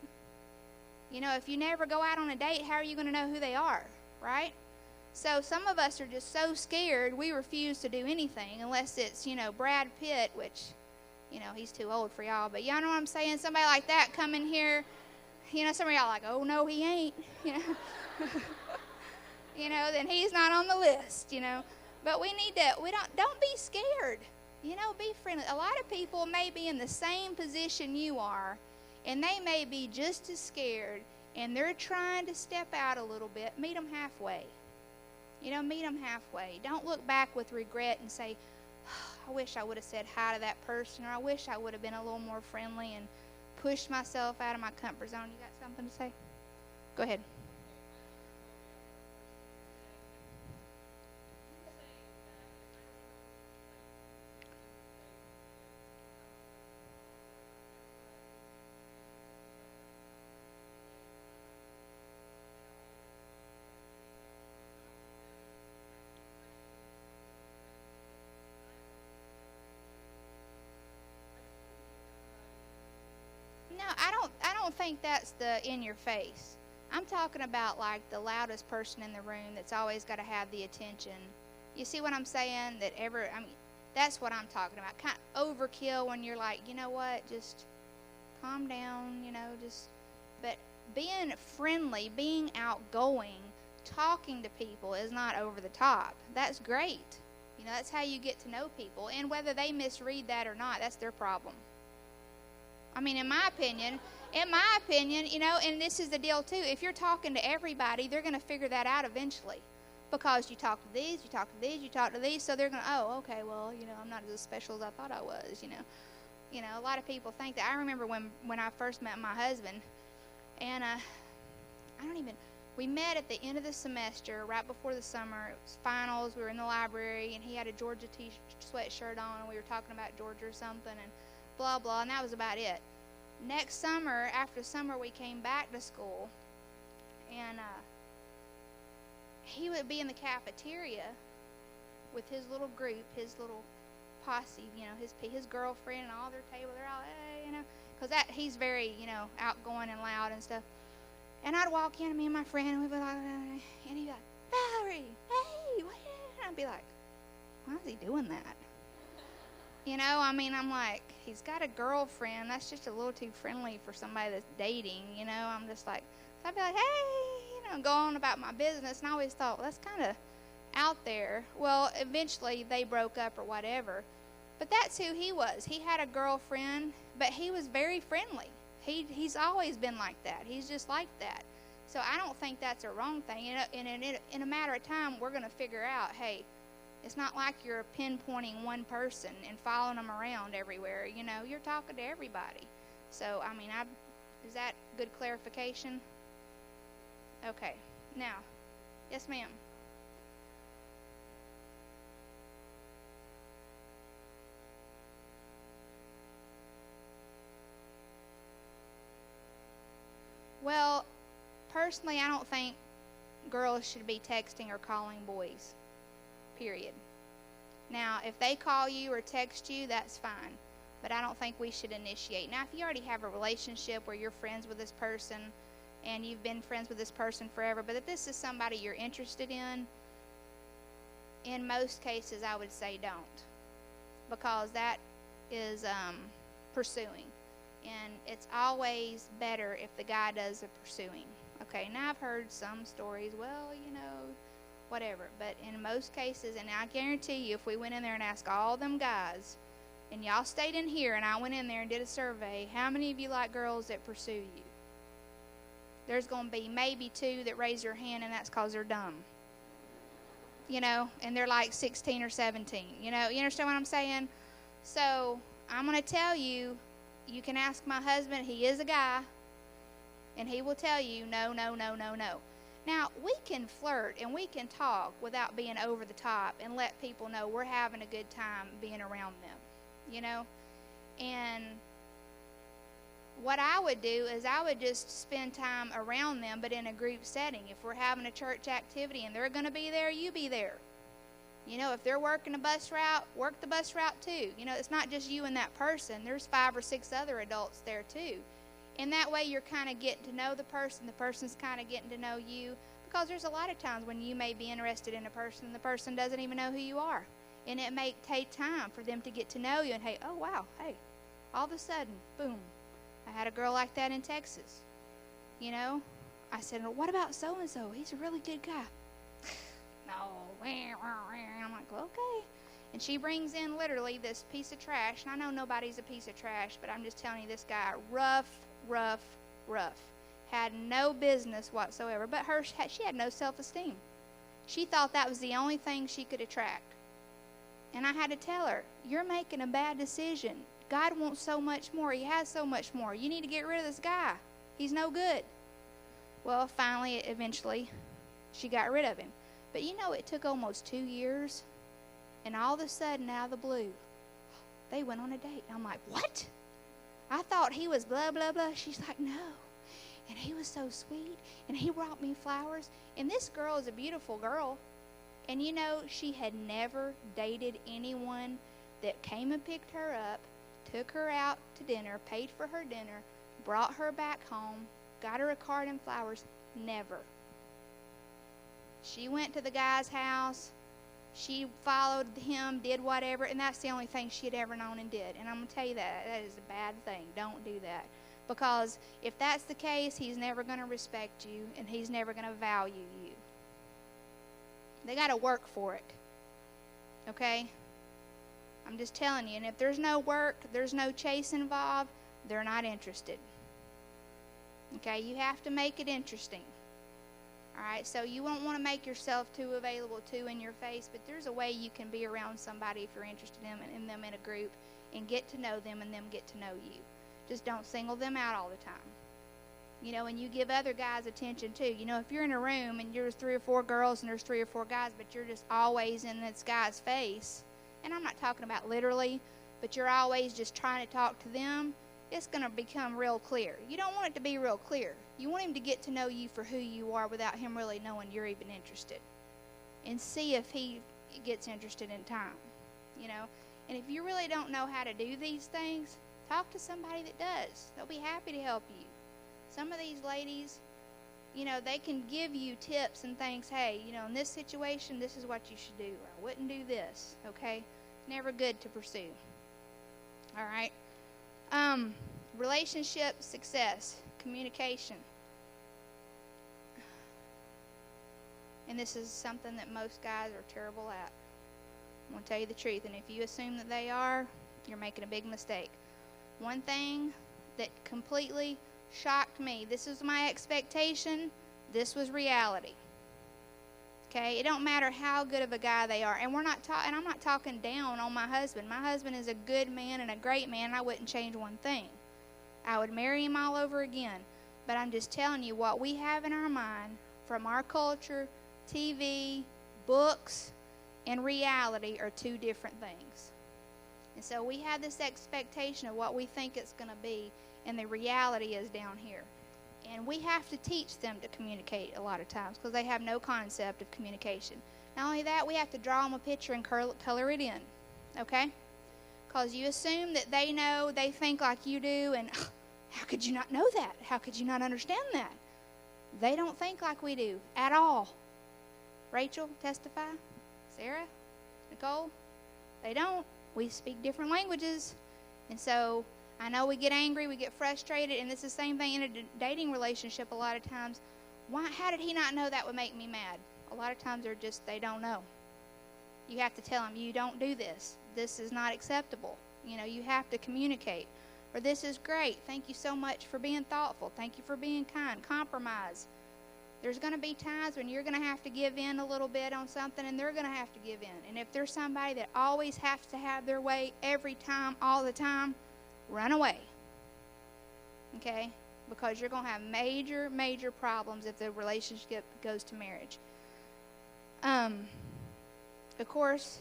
You know, if you never go out on a date, how are you going to know who they are, right? So some of us are just so scared we refuse to do anything unless it's, you know, Brad Pitt, which, you know, he's too old for y'all. But y'all know what I'm saying? Somebody like that come in here, you know, some of y'all are like, oh, no, he ain't. You know? then he's not on the list, But don't be scared. Be friendly. A lot of people may be in the same position you are, and they may be just as scared, and they're trying to step out a little bit. Meet them halfway. Meet them halfway. Don't look back with regret and say, I wish I would have said hi to that person, or I wish I would have been a little more friendly and pushed myself out of my comfort zone. You got something to say? Go ahead. No, I don't think that's the in your face. I'm talking about like the loudest person in the room that's always got to have the attention. You see what I'm saying? That's what I'm talking about. Kind of overkill when you're like, you know what? Just calm down, but being friendly, being outgoing, talking to people is not over the top. That's great. That's how you get to know people. And whether they misread that or not, that's their problem. In my opinion, and this is the deal too, if you're talking to everybody, they're going to figure that out eventually. Because you talk to these, you talk to these, you talk to these, so they're going to, oh, okay, well, I'm not as special as I thought I was, a lot of people think that. I remember when I first met my husband, and we met at the end of the semester, right before the summer. It was finals. We were in the library, and he had a Georgia sweatshirt on, and we were talking about Georgia or something, and blah, blah, and that was about it. Next summer, after summer, we came back to school, and he would be in the cafeteria with his little group, his little posse, his girlfriend and all their table. They're all, hey, because he's very, outgoing and loud and stuff. And I'd walk in, me and my friend, and we'd be like, and he'd be like, Valerie, hey, what? And I'd be like, why is he doing that? I'm like, he's got a girlfriend. That's just a little too friendly for somebody that's dating, I'm just like, so I'd be like, hey, go on about my business. And I always thought, well, that's kind of out there. Well, eventually they broke up or whatever. But that's who he was. He had a girlfriend, but he was very friendly. He's always been like that. He's just like that. So I don't think that's a wrong thing. And in a matter of time, we're going to figure out, hey, it's not like you're pinpointing one person and following them around everywhere. You're talking to everybody. So, is that good clarification? Okay. Now, yes, ma'am. Well, personally, I don't think girls should be texting or calling boys. Period. Now, if they call you or text you, that's fine. But I don't think we should initiate. Now, if you already have a relationship where you're friends with this person and you've been friends with this person forever, but if this is somebody you're interested in most cases, I would say don't. Because that is pursuing. And it's always better if the guy does the pursuing. Okay, now I've heard some stories, well, whatever. But in most cases, and I guarantee you, if we went in there and asked all them guys, and y'all stayed in here, and I went in there and did a survey, how many of you like girls that pursue you? There's going to be maybe 2 that raise their hand, and that's because they're dumb. And they're like 16 or 17. You understand what I'm saying? So I'm going to tell you, you can ask my husband, he is a guy, and he will tell you, no, no, no, no, no. Now, we can flirt and we can talk without being over the top and let people know we're having a good time being around them, And what I would do is I would just spend time around them, but in a group setting. If we're having a church activity and they're going to be there, you be there. If they're working a bus route, work the bus route too. It's not just you and that person. There's 5 or 6 other adults there too. And that way you're kind of getting to know the person's kind of getting to know you, because there's a lot of times when you may be interested in a person and the person doesn't even know who you are. And it may take time for them to get to know you and, hey, oh, wow, hey, all of a sudden, boom, I had a girl like that in Texas. I said, well, what about so-and-so? He's a really good guy. And she brings in literally this piece of trash. And I know nobody's a piece of trash, but I'm just telling you, this guy, rough. Had no business whatsoever. But she had no self-esteem. She thought that was the only thing she could attract. And I had to tell her, you're making a bad decision. God wants so much more. He has so much more. You need to get rid of this guy. He's no good. Well, finally, eventually, she got rid of him. But you know, it took almost 2 years. And all of a sudden, out of the blue, they went on a date. I'm like, what? I thought he was blah, blah, blah. She's like, no. And he was so sweet. And he brought me flowers. And this girl is a beautiful girl. And you know, she had never dated anyone that came and picked her up, took her out to dinner, paid for her dinner, brought her back home, got her a card and flowers. Never. She went to the guy's house. She followed him, did whatever, and that's the only thing she had ever known and did. And I'm going to tell you that is a bad thing. Don't do that. Because if that's the case, he's never going to respect you, and he's never going to value you. They got to work for it. Okay? I'm just telling you. And if there's no work, there's no chase involved, they're not interested. Okay? You have to make it interesting. Alright, so you won't want to make yourself too available, too in your face, but there's a way you can be around somebody if you're interested in them in a group and get to know them and them get to know you. Just don't single them out all the time. You know, and you give other guys attention, too. You know, if you're in a room and there's 3 or 4 girls and there's 3 or 4 guys, but you're just always in this guy's face, and I'm not talking about literally, but you're always just trying to talk to them, it's going to become real clear. You don't want it to be real clear. You want him to get to know you for who you are without him really knowing you're even interested. And see if he gets interested in time. You know? And if you really don't know how to do these things, talk to somebody that does. They'll be happy to help you. Some of these ladies, you know, they can give you tips and things. Hey, you know, in this situation, this is what you should do. Or I wouldn't do this. Okay? Never good to pursue. All right? Relationship success, communication. And this is something that most guys are terrible at. I'm going to tell you the truth. And if you assume that they are, you're making a big mistake. One thing that completely shocked me, this was my expectation, this was reality. Okay, it don't matter how good of a guy they are, and I'm not talking down on my husband. My husband is a good man and a great man, and I wouldn't change one thing. I would marry him all over again. But I'm just telling you, what we have in our mind from our culture, TV, books, and reality are 2 different things. And so we have this expectation of what we think it's going to be, and the reality is down here. And we have to teach them to communicate a lot of times because they have no concept of communication. Not only that, we have to draw them a picture and color it in. Okay? Because you assume that they know, they think like you do, and how could you not know that? How could you not understand that? They don't think like we do at all. Rachel, testify. Sarah, Nicole, they don't. We speak different languages. And so I know we get angry, we get frustrated, and it's the same thing in a dating relationship a lot of times. How did he not know that would make me mad? A lot of times they don't know. You have to tell them, you don't do this. This is not acceptable. You know, you have to communicate. Or this is great. Thank you so much for being thoughtful. Thank you for being kind. Compromise. There's going to be times when you're going to have to give in a little bit on something, and they're going to have to give in. And if there's somebody that always has to have their way every time, all the time, run away. Okay? Because you're going to have major, major problems if the relationship goes to marriage. Of course,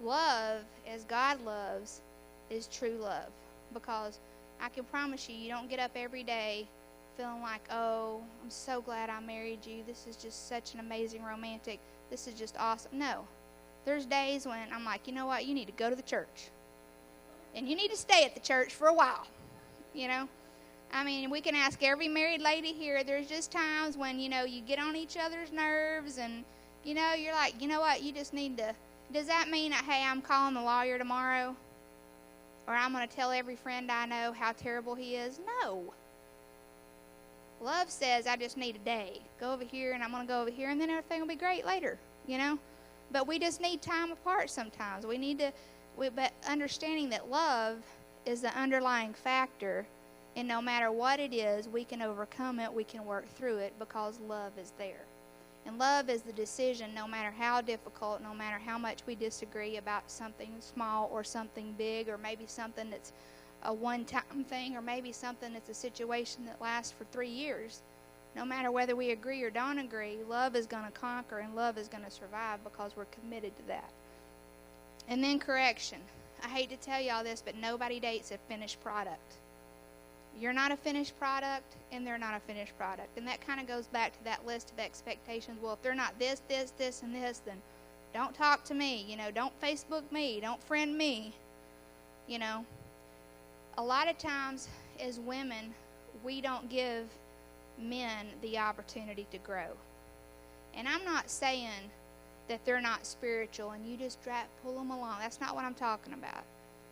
love, as God loves, is true love. Because I can promise you, you don't get up every day feeling like, oh, I'm so glad I married you. This is just such an amazing romantic. This is just awesome. No. There's days when I'm like, you know what? You need to go to the church. And you need to stay at the church for a while. You know? I mean, we can ask every married lady here. There's just times when, you know, you get on each other's nerves and, you know, you're like, you know what? You just need to. Does that mean, hey, I'm calling the lawyer tomorrow? Or I'm going to tell every friend I know how terrible he is? No. Love says, I just need a day. Go over here, and I'm going to go over here, and then everything will be great later, you know? But we just need time apart sometimes. But understanding that love is the underlying factor, and no matter what it is, we can overcome it, we can work through it, because love is there. And love is the decision, no matter how difficult, no matter how much we disagree about something small or something big, or maybe something that's a one-time thing, or maybe something that's a situation that lasts for 3 years. No matter whether we agree or don't agree, love is going to conquer and love is going to survive, because we're committed to that. And then correction. I hate to tell y'all this, but nobody dates a finished product. You're not a finished product, and they're not a finished product. And that kind of goes back to that list of expectations. Well, if they're not this, this, this, and this, then don't talk to me. Don't Facebook me. Don't friend me. A lot of times as women, we don't give men the opportunity to grow. And I'm not saying that they're not spiritual and you just pull them along. That's not what I'm talking about.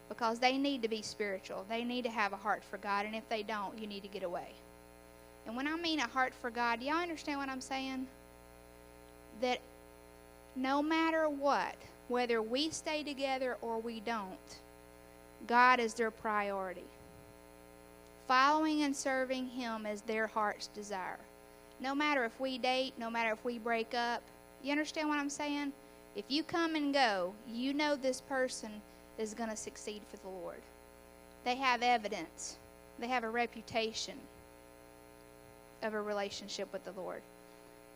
Because they need to be spiritual. They need to have a heart for God. And if they don't, you need to get away. And when I mean a heart for God, y'all understand what I'm saying? That no matter what, whether we stay together or we don't, God is their priority. Following and serving Him is their heart's desire. No matter if we date, no matter if we break up, you understand what I'm saying? If you come and go, you know this person is going to succeed for the Lord. They have evidence. They have a reputation of a relationship with the Lord.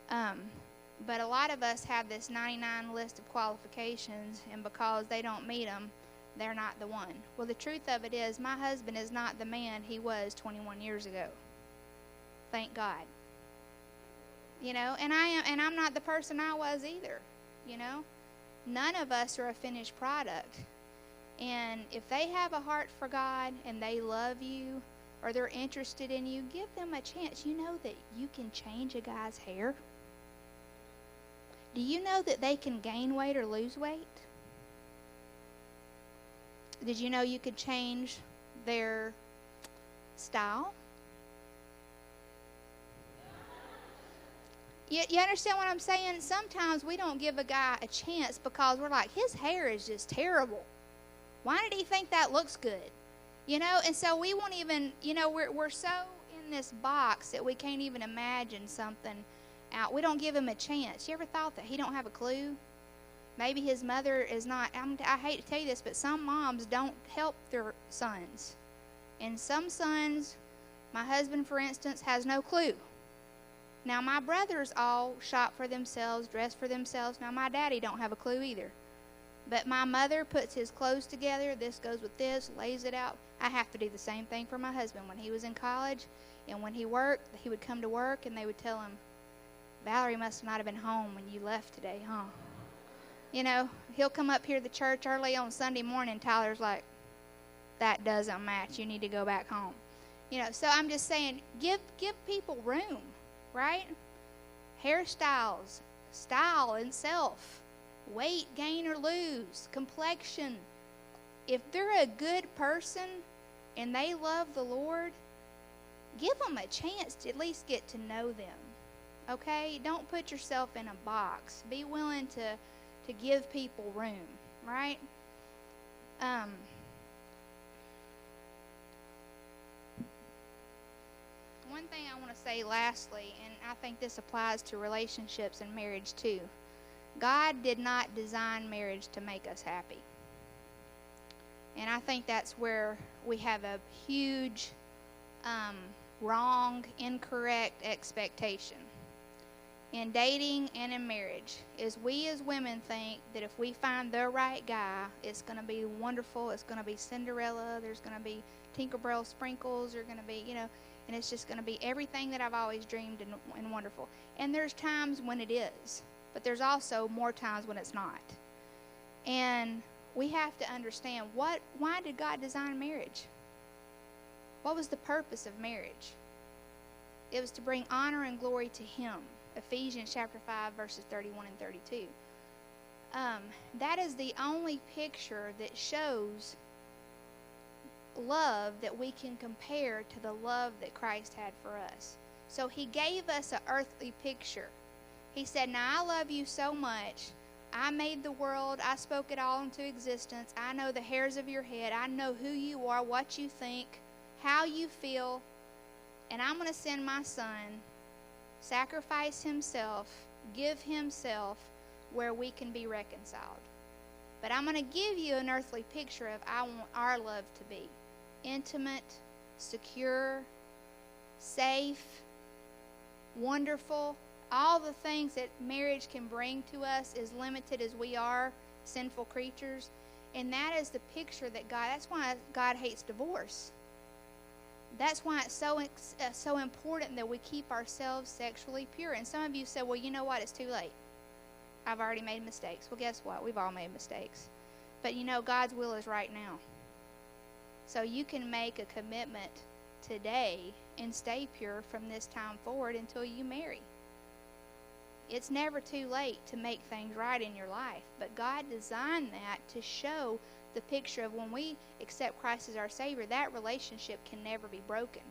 But a lot of us have this 99 list of qualifications, and because they don't meet them, they're not the one. Well, the truth of it is, my husband is not the man he was 21 years ago. Thank God. And I'm not the person I was either. None of us are a finished product. And if they have a heart for God and they love you or they're interested in you, give them a chance. You know that you can change a guy's hair? Do you know that they can gain weight or lose weight? Did you know you could change their style? You understand what I'm saying? Sometimes we don't give a guy a chance because we're like, his hair is just terrible. Why did he think that looks good? And so we won't even, we're so in this box that we can't even imagine something out. We don't give him a chance. You ever thought that he don't have a clue? Maybe his mother is not, I hate to tell you this, but some moms don't help their sons. And some sons, my husband, for instance, has no clue. Now, my brothers all shop for themselves, dress for themselves. Now, my daddy don't have a clue either. But my mother puts his clothes together. This goes with this, lays it out. I have to do the same thing for my husband. When he was in college and when he worked, he would come to work and they would tell him, Valerie must not have been home when you left today, huh? He'll come up here to the church early on Sunday morning. Tyler's like, that doesn't match. You need to go back home. So I'm just saying, give people room, right? Hairstyles, style and self, weight gain or lose, complexion. If they're a good person and they love the Lord, give them a chance to at least get to know them. Okay? Don't put yourself in a box. Be willing to give people room, right? One thing I want to say lastly, and I think this applies to relationships and marriage too. God did not design marriage to make us happy. And I think that's where we have a huge wrong, incorrect expectation. In dating and in marriage, is we as women think that if we find the right guy, it's going to be wonderful, it's going to be Cinderella, there's going to be Tinkerbell sprinkles, there's going to be, and it's just going to be everything that I've always dreamed and wonderful. And there's times when it is, but there's also more times when it's not. And we have to understand, why did God design marriage? What was the purpose of marriage? It was to bring honor and glory to Him. Ephesians chapter 5, verses 31 and 32. That is the only picture that shows love that we can compare to the love that Christ had for us. So He gave us an earthly picture. He said, now I love you so much, I made the world. I spoke it all into existence. I know the hairs of your head. I know who you are, what you think, how you feel. And I'm going to send my son, sacrifice himself, give himself where we can be reconciled. But I'm going to give you an earthly picture of I want our love to be intimate, secure, safe, wonderful. All the things that marriage can bring to us, as limited as we are, sinful creatures. And that is the picture that that's why God hates divorce. That's why it's so important that we keep ourselves sexually pure. And some of you say, well, you know what? It's too late. I've already made mistakes. Well, guess what? We've all made mistakes. But you know, God's will is right now. So you can make a commitment today and stay pure from this time forward until you marry. It's never too late to make things right in your life. But God designed that to show the picture of when we accept Christ as our Savior, that relationship can never be broken.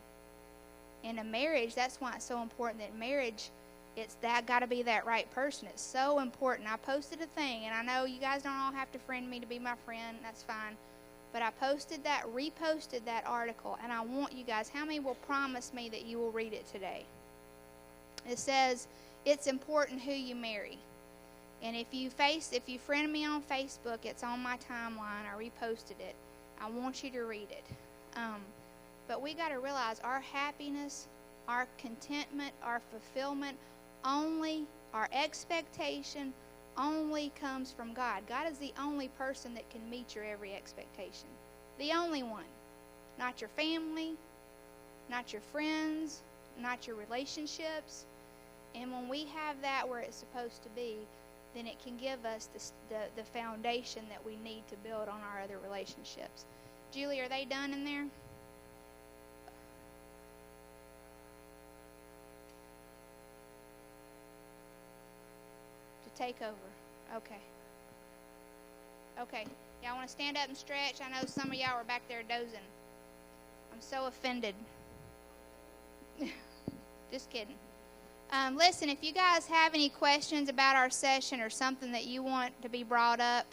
In a marriage, that's why it's so important that marriage, it's that got to be that right person. It's so important. I posted a thing, and I know you guys don't all have to friend me to be my friend. That's fine. But I reposted that article, and I want you guys, how many will promise me that you will read it today? It says, it's important who you marry. And if you friend me on Facebook, it's on my timeline. I reposted it. I want you to read it. But we got to realize our happiness, our contentment, our fulfillment, our expectation only comes from God. God is the only person that can meet your every expectation. The only one. Not your family, not your friends, not your relationships. And when we have that where it's supposed to be, then it can give us the foundation that we need to build on our other relationships. Julie, are they done in there? To take over. Okay. Okay. Y'all want to stand up and stretch? I know some of y'all are back there dozing. I'm so offended. Just kidding. Listen, if you guys have any questions about our session or something that you want to be brought up,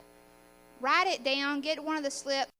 write it down. Get one of the slips.